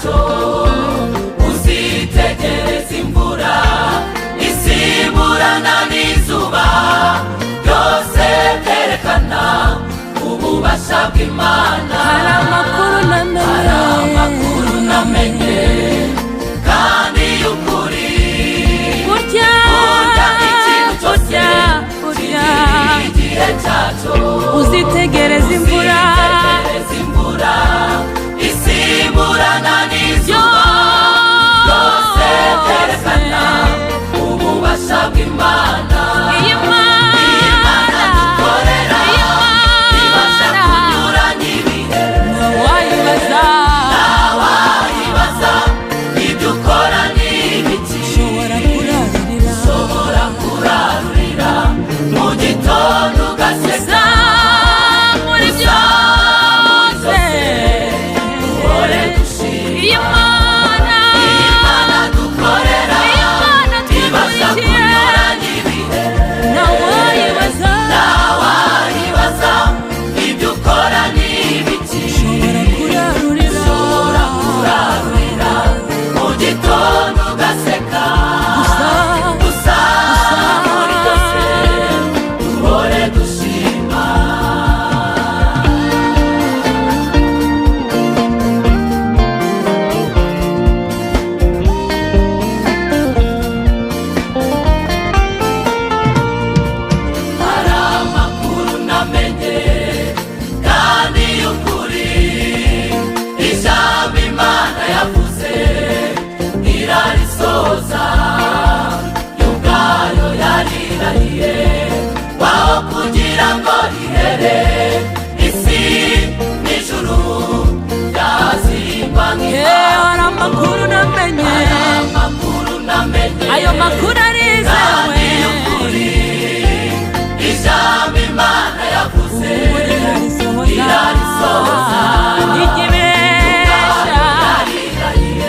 cyacu uzitegereza imvura isimburana n'izuba, byose byerekana ububasha bw'Imana. hari amakuru namenye kandi y'ukuri, burya ikintu cyose kigira igihe cyacu. uzitegereza imvura isimburana n'izuba, byose byerekana ububasha bw'Imana. Imana dukorera ibasha kunyuranya ibihe, ntawayibaza ibyo ukora ni ibiki. ushobora kurarurira mu gitondo ugaseka, muri byose uhore gushima. Imana dukorera ibasha kunyuranya ibihe, ntawayibaza ibyo ukora ni ibiki. ushobora kurarurira mu gitondo ugaseka, gusa muri byose duhore dushima. hari amakuru namenye kandi y'ukuri, ijambo Imana yavuze irarisohoza, yo ubwayo yarirahiye waho kugira ngo rihere. Isi n'ijuru byazimba nk'imana. hari amakuru namenye ayo makuru ayo makuru